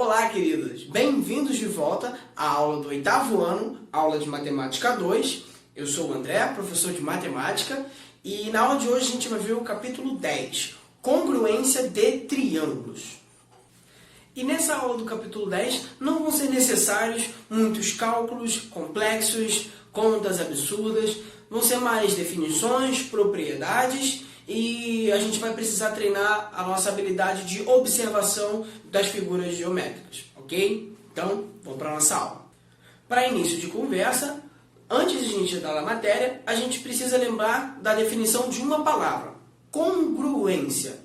Olá, queridos! Bem-vindos de volta à aula do 8º ano, aula de Matemática 2. Eu sou o André, professor de Matemática, e na aula de hoje a gente vai ver o capítulo 10, Congruência de Triângulos. E nessa aula do capítulo 10 não vão ser necessários muitos cálculos complexos, contas absurdas, vão ser mais definições, propriedades e a gente vai precisar treinar a nossa habilidade de observação das figuras geométricas, ok? Então, vamos para a nossa aula. Para início de conversa, antes de a gente entrar na matéria, a gente precisa lembrar da definição de uma palavra, congruência.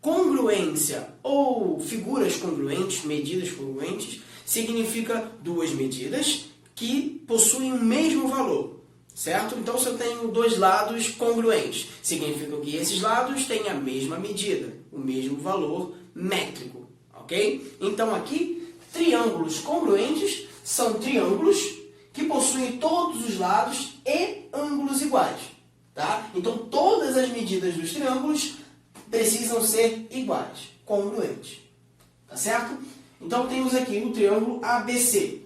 Congruência ou figuras congruentes, medidas congruentes, significa duas medidas que possuem o mesmo valor, certo? Então, se eu tenho dois lados congruentes, significa que esses lados têm a mesma medida, o mesmo valor métrico, ok? Então, aqui, triângulos congruentes são triângulos que possuem todos os lados e ângulos iguais, tá? Então, todas as medidas dos triângulos precisam ser iguais, congruentes, tá certo? Então, temos aqui o triângulo ABC.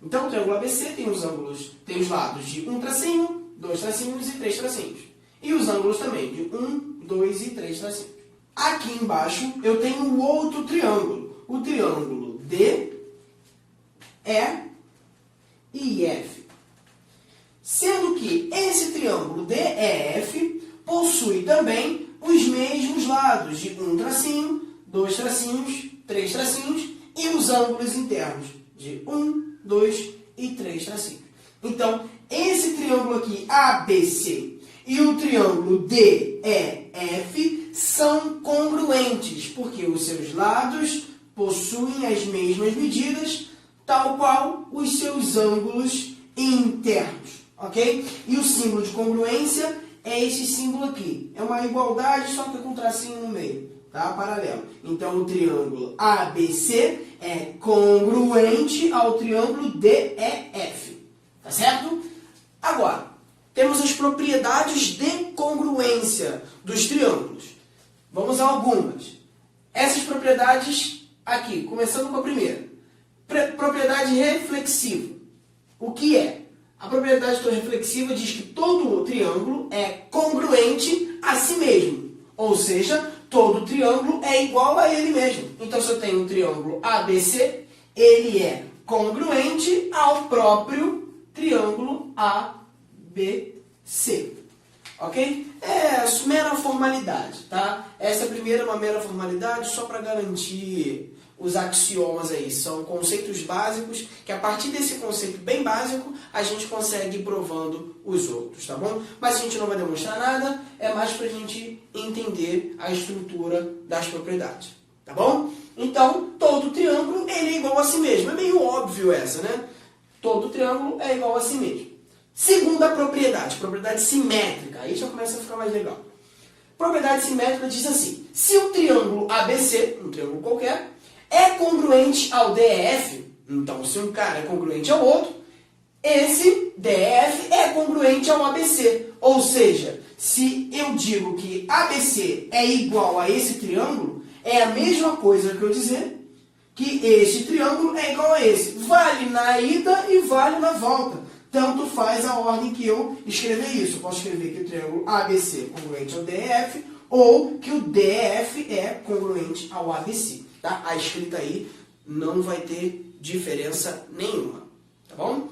Então, o triângulo ABC tem os ângulos, tem os lados de um tracinho, dois tracinhos e três tracinhos. E os ângulos também, de 1, 2 e 3 tracinhos. Aqui embaixo, eu tenho o outro triângulo, o triângulo DE e F. Sendo que esse triângulo DEF possui também os mesmos lados, de um tracinho, dois tracinhos, três tracinhos e os ângulos internos, de 1, 2 e 3 tracinhos. Então, esse triângulo aqui, ABC, e o triângulo DEF são congruentes, porque os seus lados possuem as mesmas medidas, tal qual os seus ângulos internos, ok? E o símbolo de congruência é esse símbolo aqui. É uma igualdade, só que com tracinho no meio, tá? Paralelo. Então, o triângulo ABC é congruente ao triângulo DEF. Tá certo? Agora, temos as propriedades de congruência dos triângulos. Vamos a algumas. Essas propriedades aqui, começando com a primeira. Propriedade reflexiva. O que é? A propriedade reflexiva diz que todo triângulo é congruente a si mesmo. Ou seja, todo triângulo é igual a ele mesmo. Então, se eu tenho um triângulo ABC, ele é congruente ao próprio triângulo ABC. Ok? É mera formalidade, tá? Essa primeira é uma mera formalidade só para garantir os axiomas aí. São conceitos básicos que, a partir desse conceito bem básico, a gente consegue ir provando os outros, tá bom? Mas a gente não vai demonstrar nada, é mais para a gente entender a estrutura das propriedades, tá bom? Então, todo triângulo ele é igual a si mesmo. É meio óbvio essa, né? Todo triângulo é igual a si mesmo. Segunda propriedade simétrica. Aí já começa a ficar mais legal. Propriedade simétrica diz assim: se o triângulo ABC, um triângulo qualquer, é congruente ao DEF, então se um cara é congruente ao outro, esse DEF é congruente ao ABC. Ou seja, se eu digo que ABC é igual a esse triângulo, é a mesma coisa que eu dizer que este triângulo é igual a esse. Vale na ida e vale na volta. Tanto faz a ordem que eu escrever isso. Eu posso escrever que o triângulo ABC é congruente ao DEF ou que o DEF é congruente ao ABC. Tá? A escrita aí não vai ter diferença nenhuma. Tá bom?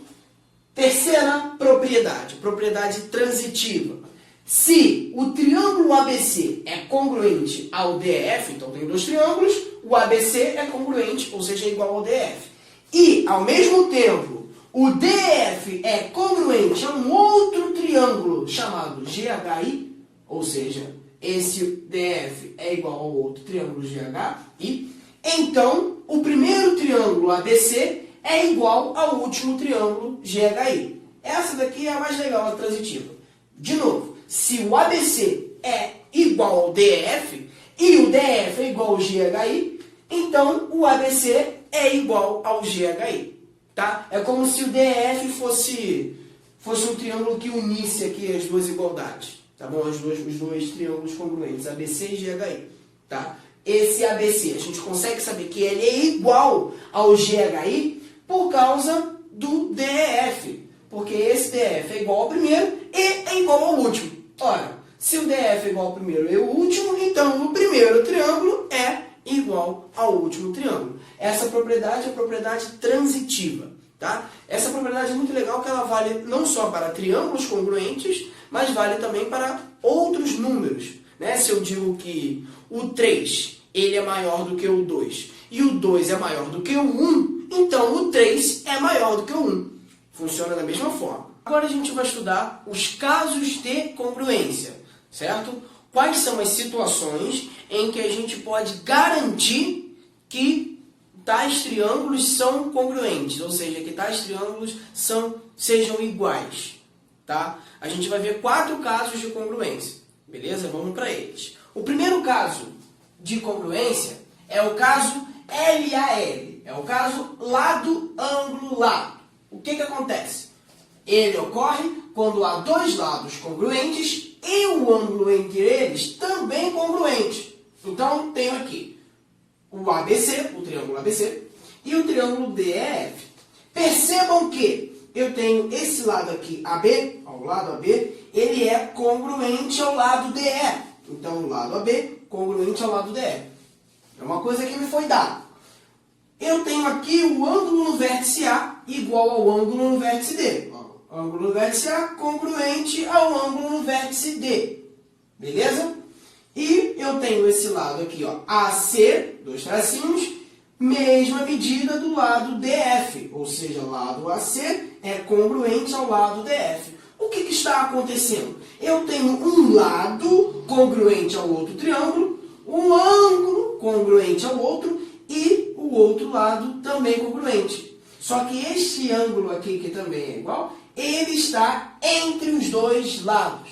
Terceira propriedade transitiva. Se o triângulo ABC é congruente ao DEF, então tem dois triângulos, o ABC é congruente, ou seja, é igual ao DF. E, ao mesmo tempo, o DF é congruente a um outro triângulo chamado GHI, ou seja, esse DF é igual ao outro triângulo GHI, então o primeiro triângulo ABC é igual ao último triângulo GHI. Essa daqui é a mais legal, a transitiva. De novo, se o ABC é igual ao DF e o DF é igual ao GHI, então o ABC é igual ao GHI. Tá? É como se o DF fosse um triângulo que unisse aqui as duas igualdades. Tá bom? Os dois triângulos congruentes, ABC e GHI. Tá? esse ABC? A gente consegue saber que ele é igual ao GHI por causa do DEF. Porque esse DF é igual ao primeiro e é igual ao último. Ora, se o DF é igual ao primeiro e ao último, então o primeiro triângulo é igual ao último triângulo. Essa propriedade é a propriedade transitiva. Tá? Essa propriedade é muito legal, que ela vale não só para triângulos congruentes, mas vale também para outros números. Né? Se eu digo que o 3 ele é maior do que o 2 e o 2 é maior do que o 1, então o 3 é maior do que o 1. Funciona da mesma forma. Agora a gente vai estudar os casos de congruência, certo? Quais são as situações em que a gente pode garantir que tais triângulos são congruentes, ou seja, que tais triângulos sejam iguais, tá? A gente vai ver 4 casos de congruência, beleza? Vamos para eles. O primeiro caso de congruência é o caso LAL, é o caso lado, ângulo, lado. O que acontece? Ele ocorre quando há dois lados congruentes e o ângulo entre eles também congruente. Então, tenho aqui o ABC, o triângulo ABC, e o triângulo DEF. Percebam que eu tenho esse lado aqui, AB, ao lado AB, ele é congruente ao lado DE. Então, o lado AB congruente ao lado DE. É uma coisa que me foi dada. Eu tenho aqui o ângulo no vértice A igual ao ângulo no vértice D. O ângulo no vértice A congruente ao ângulo no vértice D. Beleza? E eu tenho esse lado aqui, ó, AC, 2 tracinhos, mesma medida do lado DF, ou seja, o lado AC é congruente ao lado DF. O que está acontecendo? Eu tenho um lado congruente ao outro triângulo, um ângulo congruente ao outro e o outro lado também congruente. Só que este ângulo aqui, que também é igual, ele está entre os dois lados.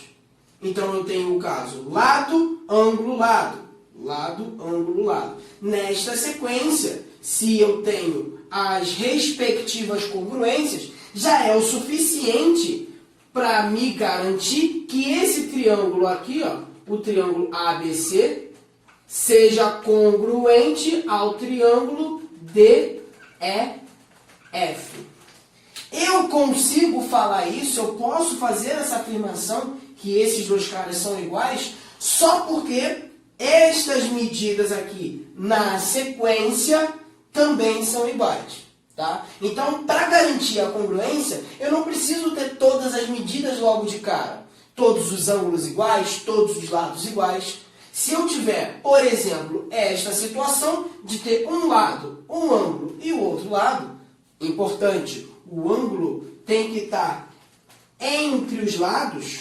Então, eu tenho o caso lado, ângulo, lado. Lado, ângulo, lado. Nesta sequência, se eu tenho as respectivas congruências, já é o suficiente para me garantir que esse triângulo aqui, ó, o triângulo ABC, seja congruente ao triângulo DEF. Eu consigo falar isso, eu posso fazer essa afirmação que esses dois caras são iguais, só porque estas medidas aqui na sequência também são iguais. Tá? Então, para garantir a congruência, eu não preciso ter todas as medidas logo de cara. Todos os ângulos iguais, todos os lados iguais. Se eu tiver, por exemplo, esta situação de ter um lado, um ângulo e o outro lado, importante, o ângulo tem que estar entre os lados,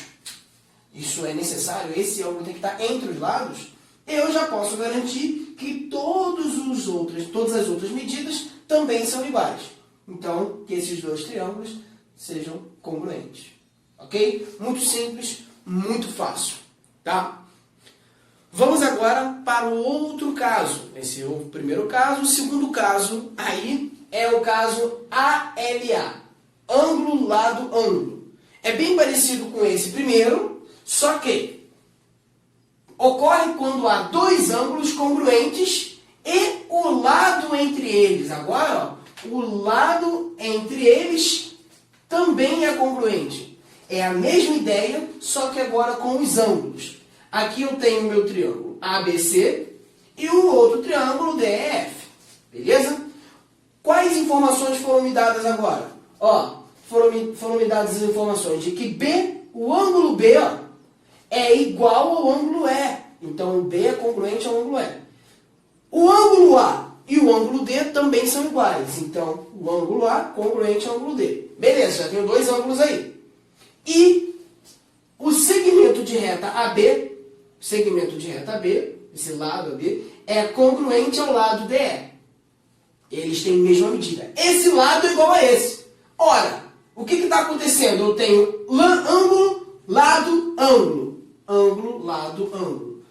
isso é necessário, esse ângulo tem que estar entre os lados, eu já posso garantir que todas as outras medidas também são iguais. Então, que esses dois triângulos sejam congruentes. Ok? Muito simples, muito fácil. Tá? Vamos agora para o outro caso. Esse é o primeiro caso. O segundo caso aí é o caso ALA. Ângulo, lado, ângulo. É bem parecido com esse primeiro, só que ocorre quando há dois ângulos congruentes e o lado entre eles. Agora, ó, o lado entre eles também é congruente. É a mesma ideia, só que agora com os ângulos. Aqui eu tenho o meu triângulo ABC e o outro triângulo DEF. Beleza? Quais informações foram me dadas agora? Ó, foram me dadas as informações de que B, o ângulo B, ó, é igual ao ângulo E. Então, o B é congruente ao ângulo E. O ângulo A e o ângulo D também são iguais. Então, o ângulo A congruente ao ângulo D. Beleza, já tenho dois ângulos aí. E o segmento de reta AB, esse lado AB, é congruente ao lado DE. Eles têm a mesma medida. Esse lado é igual a esse. Ora, o que está acontecendo? Eu tenho ângulo, lado, ângulo. Ângulo, lado, ângulo.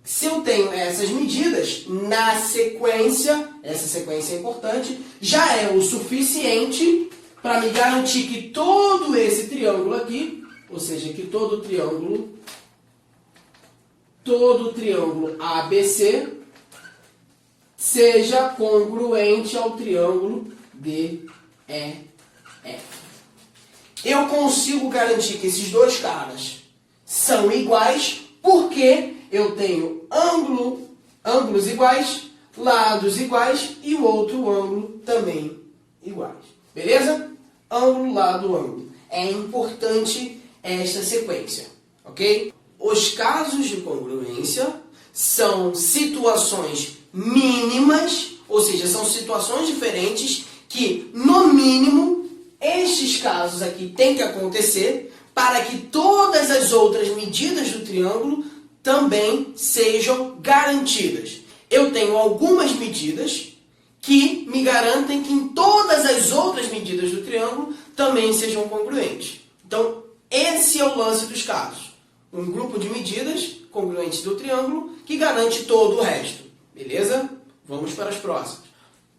Se eu tenho essas medidas, na sequência, essa sequência é importante, já é o suficiente para me garantir que todo esse triângulo aqui, ou seja, que todo o triângulo ABC seja congruente ao triângulo DEF. Eu consigo garantir que esses dois caras são iguais porque eu tenho ângulos iguais, lados iguais e o outro ângulo também iguais. Beleza? Ângulo, lado, ângulo. É importante esta sequência, ok? Os casos de congruência são situações mínimas, ou seja, são situações diferentes que, no mínimo, estes casos aqui têm que acontecer para que todas as outras medidas do triângulo também sejam garantidas. Eu tenho algumas medidas que me garantem que em todas as outras medidas do triângulo também sejam congruentes. Então, esse é o lance dos casos. Um grupo de medidas congruentes do triângulo que garante todo o resto. Beleza? Vamos para as próximas.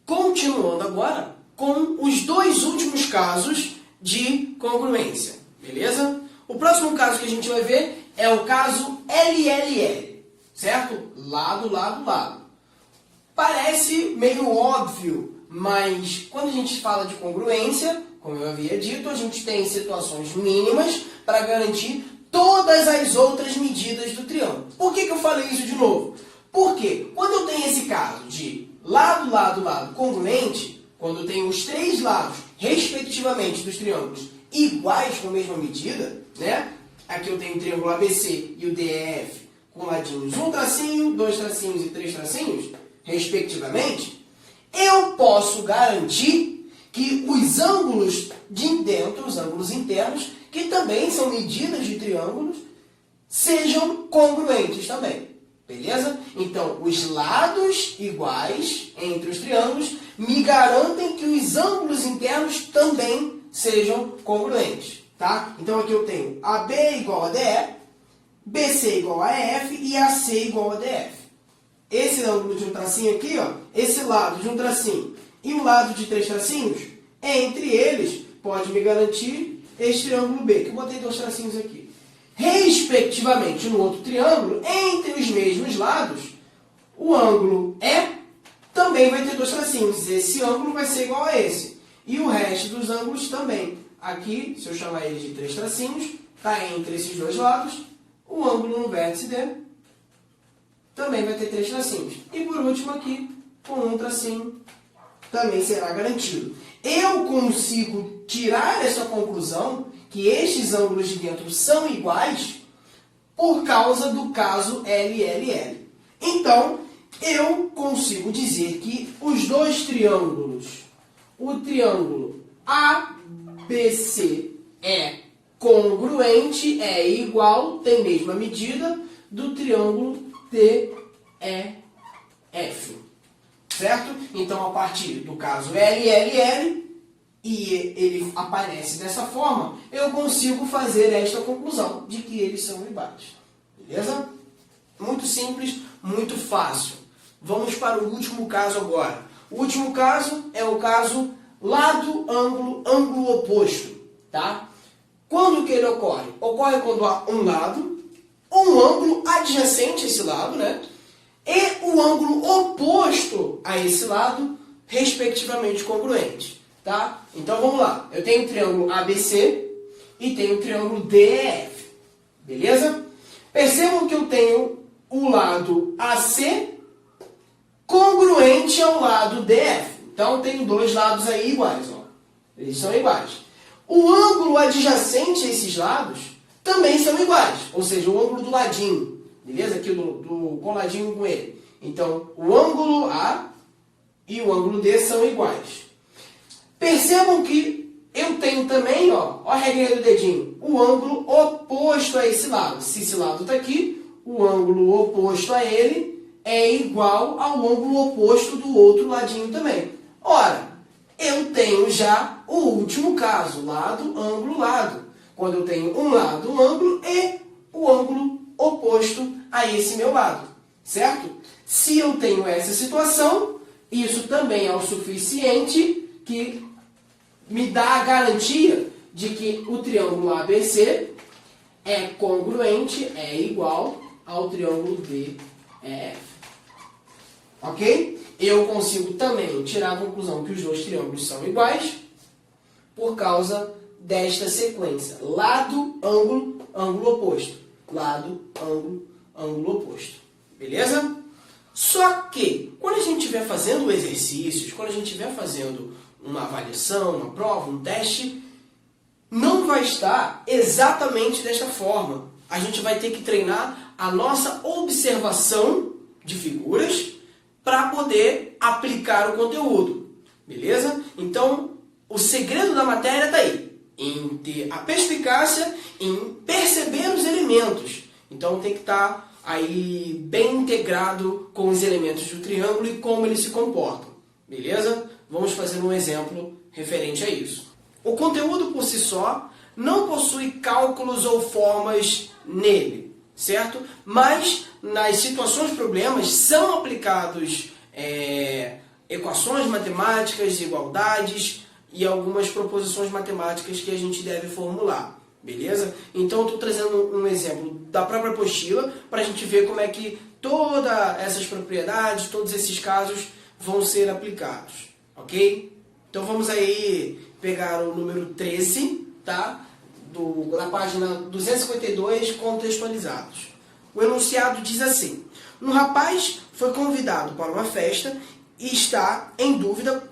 Continuando agora com os dois últimos casos de congruência. Beleza? O próximo caso que a gente vai ver é o caso LLL. Certo? Lado, lado, lado. Parece meio óbvio, mas quando a gente fala de congruência, como eu havia dito, a gente tem situações mínimas para garantir todas as outras medidas do triângulo. Por que eu falei isso de novo? Porque quando eu tenho esse caso de lado, lado, lado congruente, quando eu tenho os três lados, respectivamente, dos triângulos iguais com a mesma medida, né? Aqui eu tenho o triângulo ABC e o DEF com ladinhos 1 tracinho, 2 tracinhos e 3 tracinhos, respectivamente, eu posso garantir que os ângulos de dentro, os ângulos internos, que também são medidas de triângulos, sejam congruentes também. Beleza? Então, os lados iguais entre os triângulos me garantem que os ângulos internos também sejam congruentes. Tá? Então, aqui eu tenho AB igual a DE, BC igual a EF e AC igual a DF. Esse ângulo de um tracinho aqui, ó, esse lado de um tracinho e o lado de 3 tracinhos, entre eles, pode me garantir este triângulo B, que eu botei 2 tracinhos aqui. Respectivamente, no outro triângulo, entre os mesmos lados, o ângulo E também vai ter 2 tracinhos. Esse ângulo vai ser igual a esse. E o resto dos ângulos também. Aqui, se eu chamar ele de 3 tracinhos, está entre esses dois lados. O ângulo no vértice D também vai ter 3 tracinhos. E por último aqui, com 1 tracinho, também será garantido. Eu consigo tirar essa conclusão que estes ângulos de dentro são iguais por causa do caso LLL. Então, eu consigo dizer que os dois triângulos, o triângulo ABC é congruente, é igual, tem mesma medida do triângulo DEF. Certo? Então, a partir do caso LLL, e ele aparece dessa forma, eu consigo fazer esta conclusão de que eles são iguais. Beleza? Muito simples, muito fácil. Vamos para o último caso agora. O último caso é o caso lado, ângulo, ângulo oposto. Tá? Quando que ele ocorre? Ocorre quando há um lado, um ângulo adjacente a esse lado, né? E o ângulo oposto a esse lado, respectivamente congruente. Tá? Então vamos lá. Eu tenho o triângulo ABC e tenho o triângulo DEF. Beleza? Percebam que eu tenho o lado AC congruente ao lado DF. Então eu tenho dois lados aí iguais. Ó. Eles são iguais. O ângulo adjacente a esses lados também são iguais. Ou seja, o ângulo do ladinho. Beleza? Aqui do coladinho com ele. Então, o ângulo A e o ângulo D são iguais. Percebam que eu tenho também, ó a regrinha do dedinho, o ângulo oposto a esse lado. Se esse lado está aqui, o ângulo oposto a ele é igual ao ângulo oposto do outro ladinho também. Ora, eu tenho já o último caso, lado, ângulo, lado. Quando eu tenho um lado, um ângulo e o ângulo oposto a esse meu lado. Certo? Se eu tenho essa situação, isso também é o suficiente que me dá a garantia de que o triângulo ABC é congruente, é igual ao triângulo DEF. Ok? Eu consigo também tirar a conclusão que os dois triângulos são iguais por causa desta sequência. Lado, ângulo, ângulo oposto. Lado, ângulo, ângulo oposto. Beleza? Só que, quando a gente estiver fazendo exercícios, quando a gente estiver fazendo uma avaliação, uma prova, um teste, não vai estar exatamente desta forma. A gente vai ter que treinar a nossa observação de figuras para poder aplicar o conteúdo. Beleza? Então, o segredo da matéria está aí, em ter a perspicácia, em perceber os elementos. Então, tem que estar aí bem integrado com os elementos do triângulo e como eles se comportam. Beleza? Vamos fazer um exemplo referente a isso. O conteúdo por si só não possui cálculos ou formas nele, certo? Mas nas situações problemas são aplicados equações matemáticas, igualdades e algumas proposições matemáticas que a gente deve formular, beleza? Então eu estou trazendo um exemplo da própria apostila para a gente ver como é que todas essas propriedades, todos esses casos vão ser aplicados, ok? Então vamos aí pegar o número 13, tá? Da página 252, contextualizados. O enunciado diz assim: um rapaz foi convidado para uma festa e está em dúvida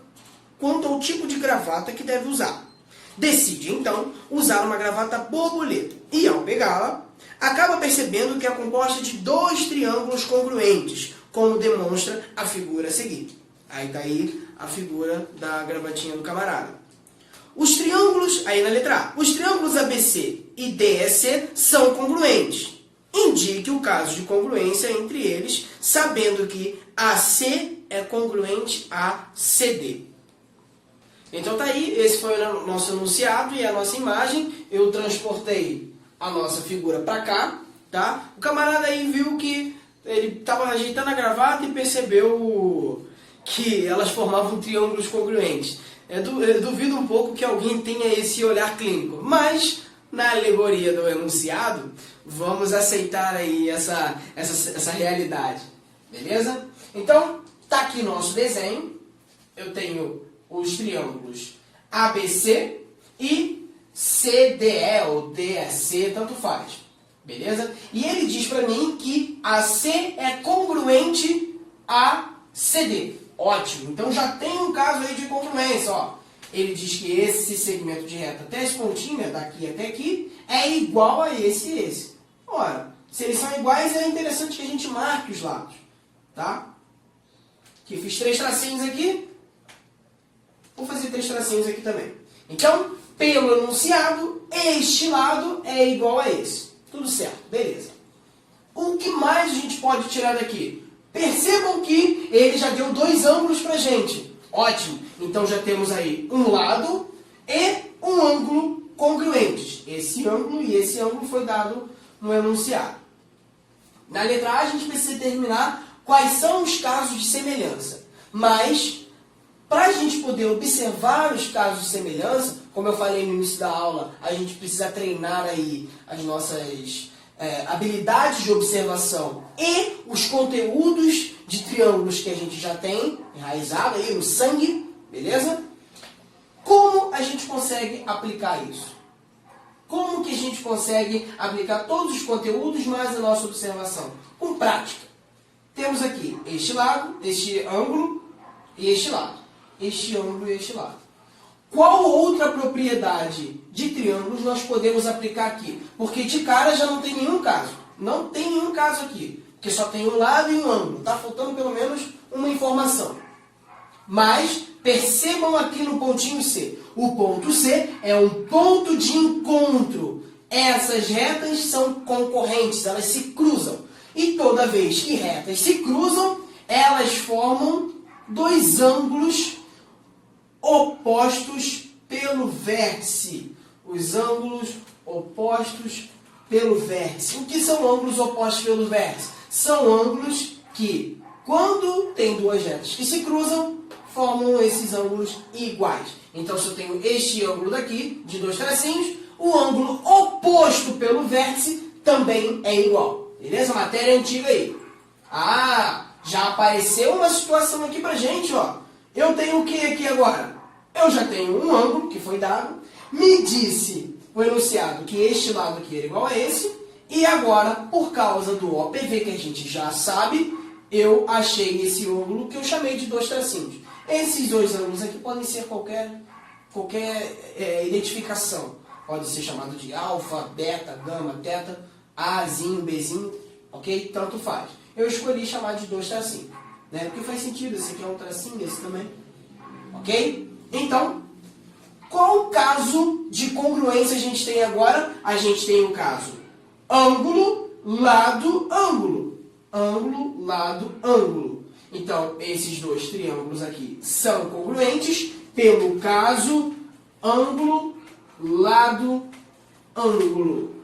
quanto ao tipo de gravata que deve usar. Decide, então, usar uma gravata borboleta e, ao pegá-la, acaba percebendo que é composta de dois triângulos congruentes, como demonstra a figura a seguir. Aí está aí a figura da gravatinha do camarada. Os triângulos, aí na letra A, os triângulos ABC e DEC são congruentes. Indique o caso de congruência entre eles, sabendo que AC é congruente a CD. Então tá aí, esse foi o nosso enunciado e a nossa imagem. Eu transportei a nossa figura para cá, tá? O camarada aí viu que ele estava ajeitando a gravata e percebeu que elas formavam triângulos congruentes. Eu duvido um pouco que alguém tenha esse olhar clínico, mas na alegoria do enunciado, vamos aceitar aí essa realidade, beleza? Então, tá aqui nosso desenho. Eu tenho os triângulos ABC e CDE ou DEC, tanto faz, beleza? E ele diz para mim que AC é congruente a CD. Ótimo, então já tem um caso aí de congruência, ó. Ele diz que esse segmento de reta até esse pontinho, né, daqui até aqui, é igual a esse e esse. Ora, se eles são iguais, é interessante que a gente marque os lados, tá? Aqui fiz 3 tracinhos aqui, vou fazer 3 tracinhos aqui também. Então, pelo enunciado, este lado é igual a esse. Tudo certo, beleza. O que mais a gente pode tirar daqui? Percebam que ele já deu 2 ângulos para a gente. Ótimo. Então já temos aí um lado e um ângulo congruentes. Esse ângulo e esse ângulo foi dado no enunciado. Na letra A a gente precisa determinar quais são os casos de semelhança. Mas, para a gente poder observar os casos de semelhança, como eu falei no início da aula, a gente precisa treinar aí as nossas habilidades de observação e os conteúdos de triângulos que a gente já tem enraizado aí no sangue, beleza? Como a gente consegue aplicar isso? Como que a gente consegue aplicar todos os conteúdos mais a nossa observação? Com prática. Temos aqui este lado, este ângulo e este lado. Este ângulo e este lado. Qual outra propriedade de triângulos nós podemos aplicar aqui? Porque de cara já não tem nenhum caso. Não tem nenhum caso aqui. Porque só tem um lado e um ângulo. Está faltando pelo menos uma informação. Mas percebam aqui no pontinho C. O ponto C é um ponto de encontro. Essas retas são concorrentes, elas se cruzam. E toda vez que retas se cruzam, elas formam 2 ângulos opostos pelo vértice. Os ângulos opostos pelo vértice. O que são ângulos opostos pelo vértice? São ângulos que, quando tem 2 retas que se cruzam, formam esses ângulos iguais. Então, se eu tenho este ângulo daqui, de 2 tracinhos, o ângulo oposto pelo vértice também é igual. Beleza? Matéria antiga aí. Ah, Já apareceu uma situação aqui pra gente, ó. Eu tenho o que aqui agora? Eu já tenho um ângulo, que foi dado. Me disse o enunciado que este lado aqui era igual a esse. E agora, por causa do OPV, que a gente já sabe, eu achei esse ângulo que eu chamei de dois tracinhos. Esses dois ângulos aqui podem ser qualquer identificação. Pode ser chamado de alfa, beta, gama, teta, Azinho, Bzinho, ok? Tanto faz. Eu escolhi chamar de dois tracinhos, né? Porque faz sentido, esse aqui é um tracinho, esse também. Ok? Então, qual o caso de congruência a gente tem agora? A gente tem o caso ângulo, lado, ângulo. Ângulo, lado, ângulo. Então, esses dois triângulos aqui são congruentes pelo caso ângulo, lado, ângulo.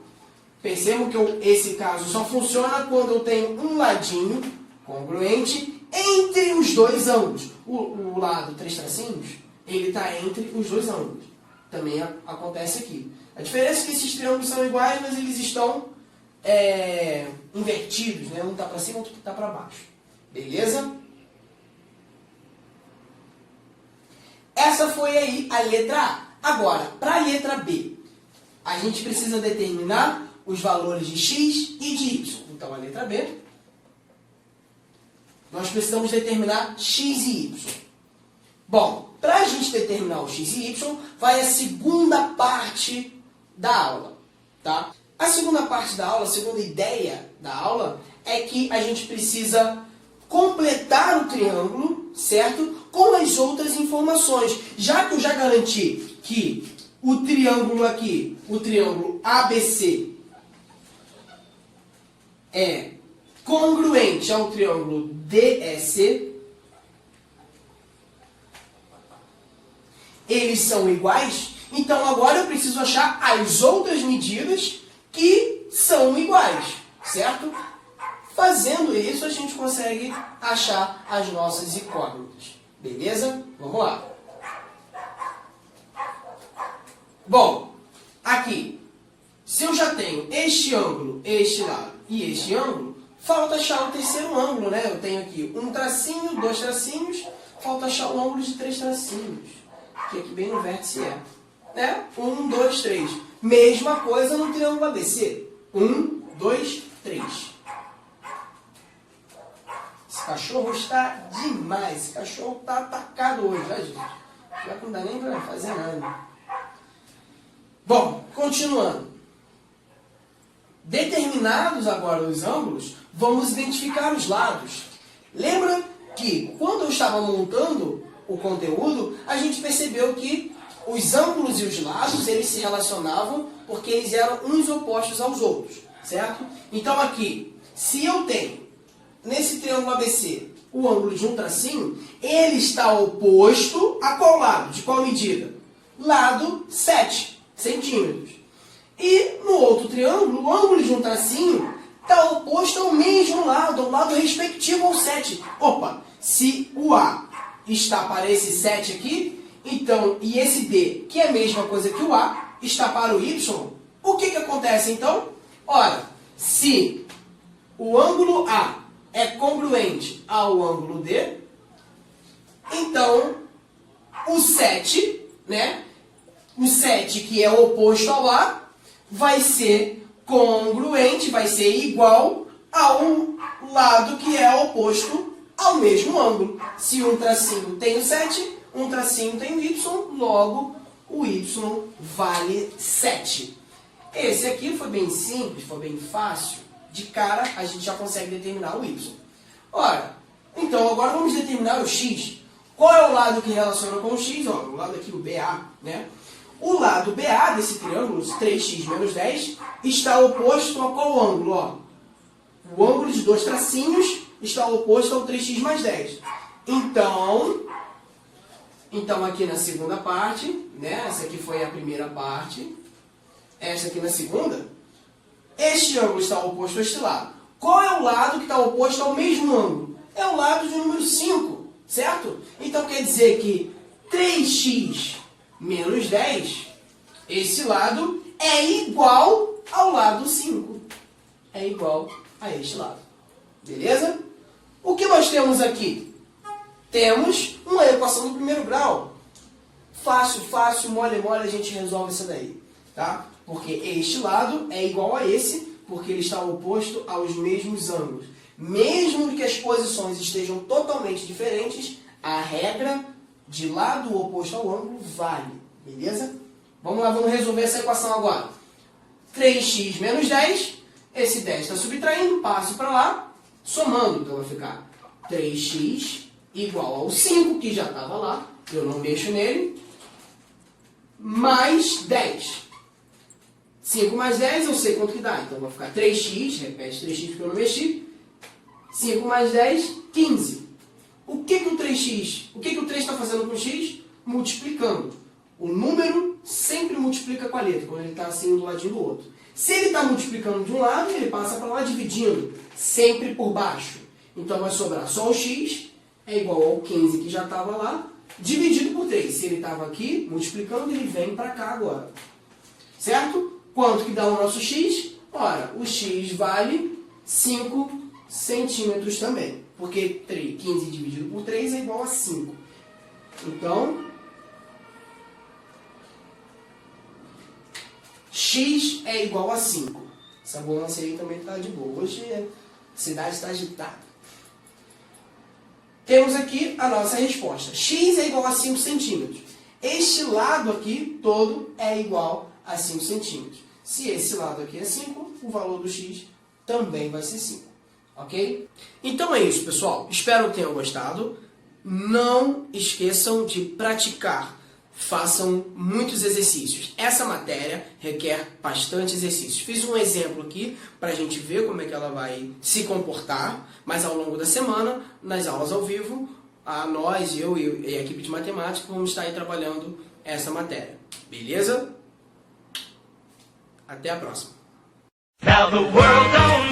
Percebam que esse caso só funciona quando eu tenho um ladinho congruente entre os dois ângulos. O lado, três tracinhos, ele está entre os dois ângulos. Também acontece aqui. A diferença é que esses triângulos são iguais, mas eles estão invertidos, né? Um está para cima, outro está para baixo. Beleza? Essa foi aí a letra A. Agora, para a letra B, a gente precisa determinar os valores de x e de y. Então, a letra B, nós precisamos determinar x e y. Bom, para a gente determinar o x e y, vai a segunda parte da aula, tá? A segunda parte da aula, a segunda ideia da aula, é que a gente precisa completar o triângulo, certo? Com as outras informações. Já que eu já garanti que o triângulo aqui, o triângulo ABC, é congruente ao triângulo DEC, eles são iguais, então agora eu preciso achar as outras medidas que são iguais, certo? Fazendo isso, a gente consegue achar as nossas incógnitas. Beleza? Vamos lá. Bom, aqui, se eu já tenho este ângulo, este lado e este ângulo, falta achar o terceiro ângulo, né? Eu tenho aqui um tracinho, dois tracinhos, falta achar o ângulo de três tracinhos, que aqui bem no vértice é. Né? 1, 2, 3. Mesma coisa no triângulo ABC. 1, 2, 3. Esse cachorro está demais. Esse cachorro está atacado hoje, né, gente? Já não dá nem para fazer nada. Bom, continuando. Determinados agora os ângulos, vamos identificar os lados. Lembra que quando eu estava montando o conteúdo, a gente percebeu que os ângulos e os lados, eles se relacionavam porque eles eram uns opostos aos outros, certo? Então aqui, se eu tenho, nesse triângulo ABC, o ângulo de um tracinho, ele está oposto a qual lado? De qual medida? Lado 7 centímetros. E no outro triângulo, o ângulo de um tracinho está oposto ao mesmo lado, ao lado respectivo ao 7. Opa, se o A está para esse 7 aqui, então, e esse D, que é a mesma coisa que o A, está para o Y, o que acontece então? Ora, se o ângulo A é congruente ao ângulo D, então o 7, né? O 7 que é oposto ao A, vai ser congruente, vai ser igual ao lado que é oposto ao mesmo ângulo. Se um tracinho tem o 7, um tracinho tem o Y, logo o Y vale 7. Esse aqui foi bem simples, foi bem fácil. De cara, a gente já consegue determinar o Y. Ora, então agora vamos determinar o X. Qual é o lado que relaciona com o X? Ó, o lado aqui, o BA, né? O lado BA desse triângulo, 3x menos 10, está oposto a qual ângulo? Ó? O ângulo de dois tracinhos está oposto ao 3x mais 10. Então aqui na segunda parte, né? Essa aqui foi a primeira parte. Essa aqui na segunda. Este ângulo está oposto a este lado. Qual é o lado que está oposto ao mesmo ângulo? É o lado de número 5, certo? Então quer dizer que 3x menos 10, esse lado é igual ao lado 5. É igual a este lado. Beleza? O que nós temos aqui? Temos uma equação do primeiro grau. Fácil, fácil, mole, mole, a gente resolve isso daí. Tá? Porque este lado é igual a esse, porque ele está oposto aos mesmos ângulos. Mesmo que as posições estejam totalmente diferentes, a regra de lado oposto ao ângulo vale. Beleza? Vamos lá, vamos resolver essa equação agora. 3x menos 10, esse 10 está subtraindo, passo para lá, somando. Então vai ficar 3x igual ao 5, que já estava lá, eu não mexo nele, mais 10. 5 mais 10, eu sei quanto que dá. Então vai ficar 3x, repete 3x porque eu não mexi. 5 mais 10, 15. O que o 3x, o que o 3 está fazendo com o x? Multiplicando. O número sempre multiplica com a letra, quando ele está assim do ladinho do outro. Se ele está multiplicando de um lado, ele passa para lá dividindo, sempre por baixo. Então vai sobrar só o x, é igual ao 15 que já estava lá, dividido por 3. Se ele estava aqui multiplicando, ele vem para cá agora. Certo? Quanto que dá o nosso x? Ora, o x vale 5 centímetros também. Porque 15 dividido por 3 é igual a 5. Então, x é igual a 5. Essa balança aí também está de boa. Hoje a cidade está agitada. Temos aqui a nossa resposta. X é igual a 5 centímetros. Este lado aqui todo é igual a 5 centímetros. Se esse lado aqui é 5, o valor do x também vai ser 5. Ok? Então é isso, pessoal. Espero que tenham gostado. Não esqueçam de praticar. Façam muitos exercícios. Essa matéria requer bastante exercícios. Fiz um exemplo aqui para a gente ver como é que ela vai se comportar, mas ao longo da semana, nas aulas ao vivo, nós, eu e a equipe de matemática, vamos estar aí trabalhando essa matéria. Beleza? Até a próxima. Now the world don't